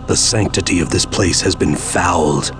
The sanctity of this place has been fouled.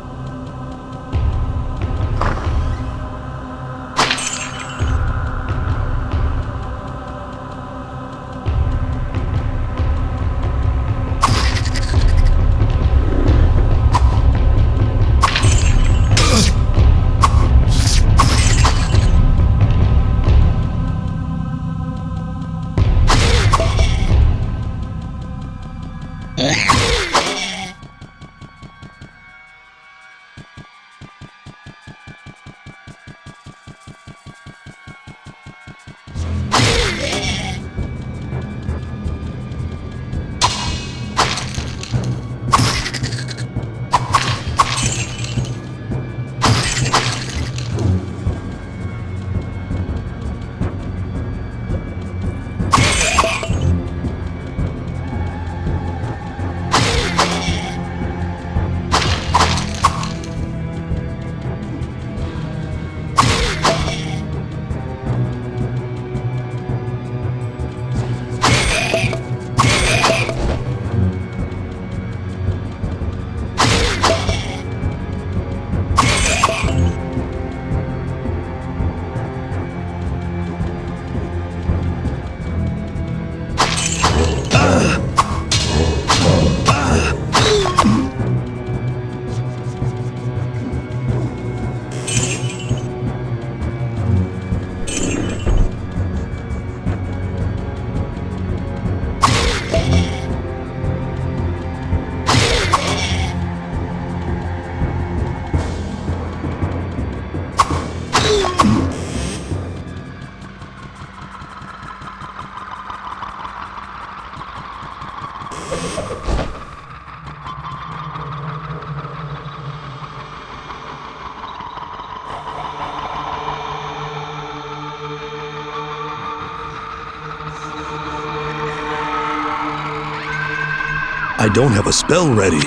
I don't have a spell ready.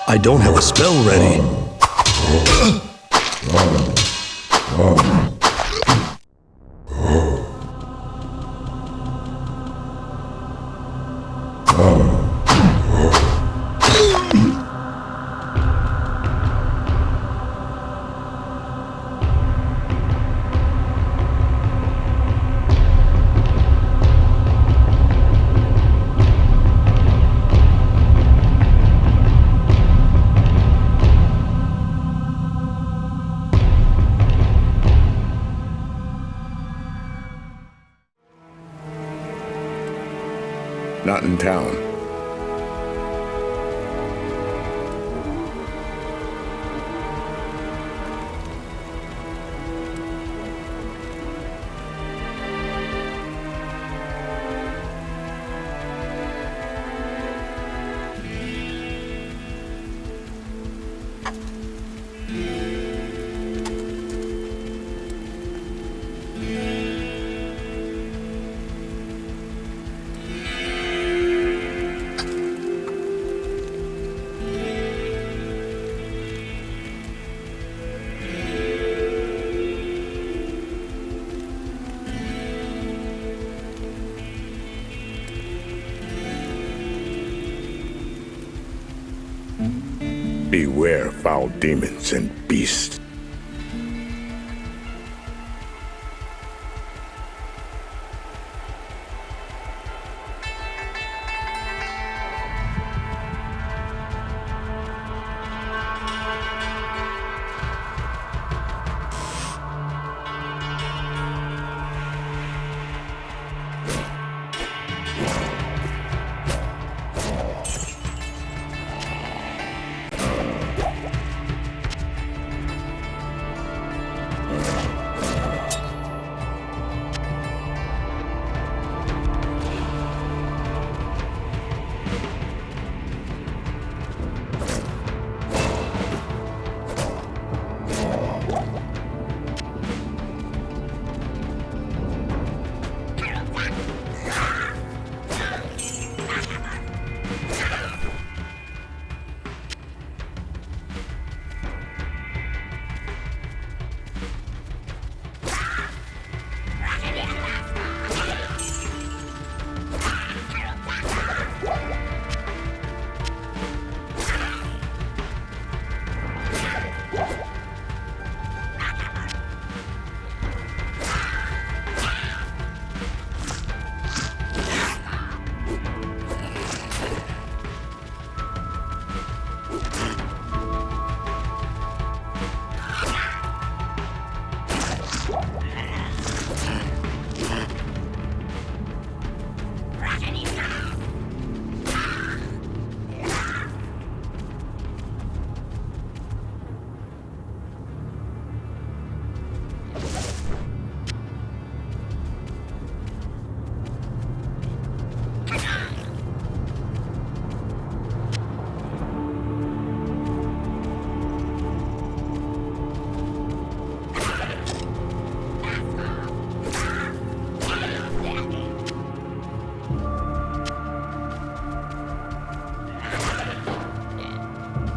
I don't have a spell ready. Not in town. Beware foul demons and beasts.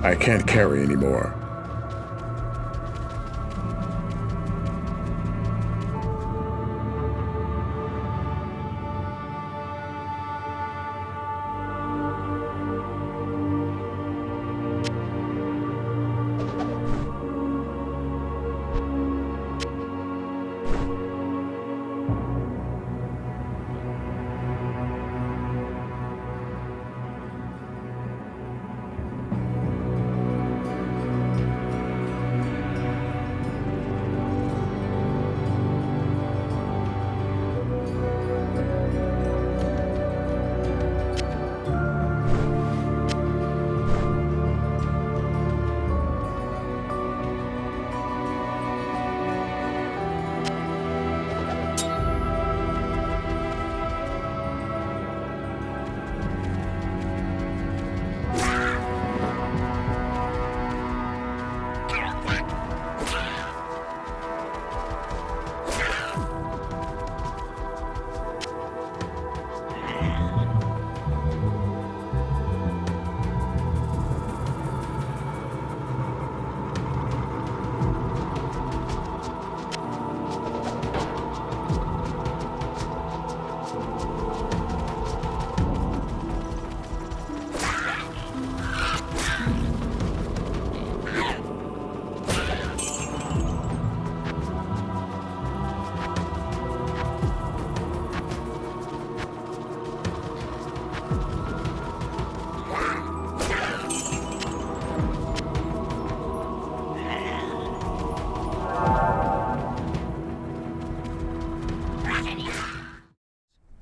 I can't carry anymore.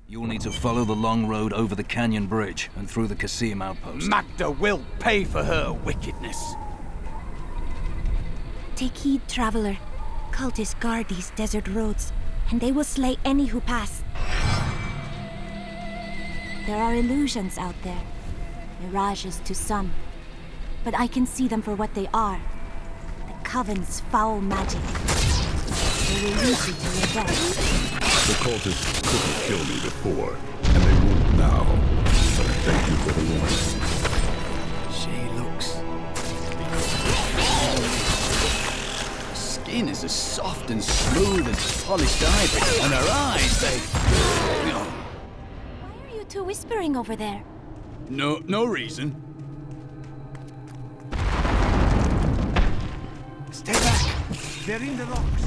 You'll need to follow the long road over the canyon bridge and through the Kasim outpost. Magda will pay for her wickedness. Take heed, traveler. Cultists guard these desert roads, and they will slay any who pass. There are illusions out there. Mirages to some. But I can see them for what they are. The Coven's foul magic. They will lead you to your death. The cultists couldn't kill me before, and they won't now. But thank you for the warning. She looks... Skin is as soft and smooth as polished ivory, and her eyes, they... Why are you two whispering over there? No reason. Stay back. They're in the rocks.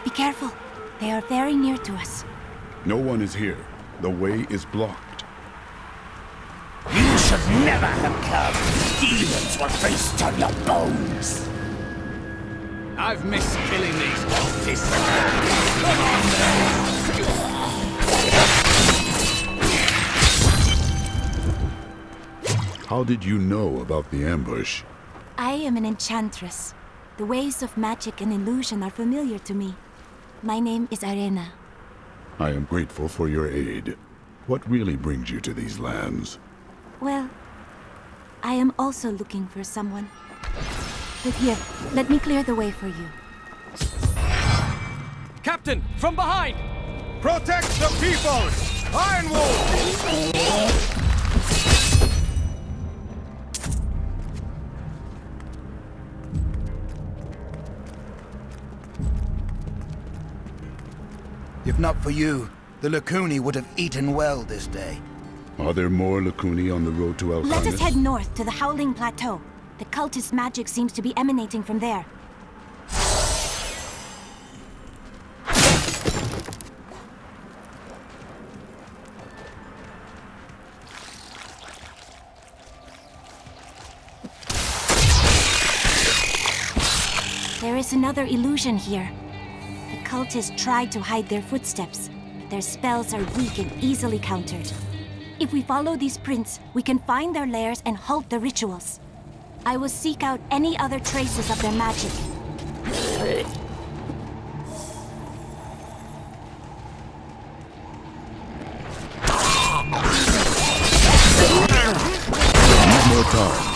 Be careful. They are very near to us. No one is here. The way is blocked. You should never have come. Demons will feast on your bones. I've missed killing these cultists. Come on, How did you know about the ambush? I am an enchantress. The ways of magic and illusion are familiar to me. My name is Arena. I am grateful for your aid. What really brings you to these lands? Well, I am also looking for someone. But here, let me clear the way for you. Captain, from behind! Protect the people! Iron Wolf! If not for you, the Lacuni would have eaten well this day. Are there more Lacuni on the road to Alcanis? Let us head north to the Howling Plateau. The cultist magic seems to be emanating from there. There is another illusion here. The cultists tried to hide their footsteps, but their spells are weak and easily countered. If we follow these prints, we can find their lairs and halt the rituals. I will seek out any other traces of their magic. Need more time.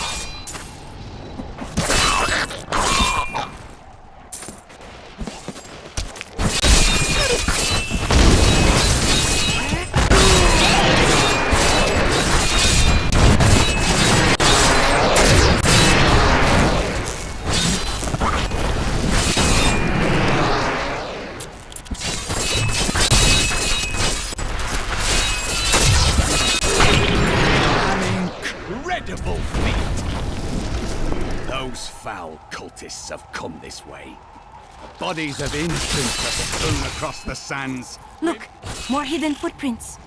Incredible feat! Those foul cultists have come this way. The bodies of infants are strewn across the sands. Look, more hidden footprints.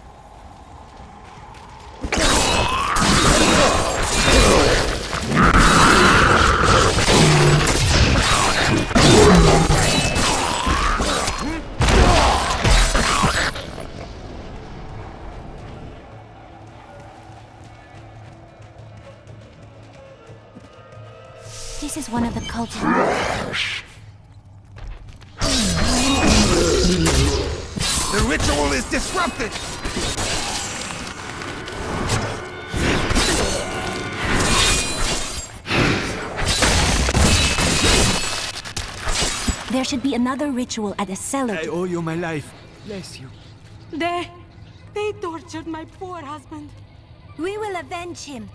This is one of the cultists. The ritual is disrupted! There should be another ritual at a cellar. I owe you my life. Bless you. They tortured my poor husband. We will avenge him.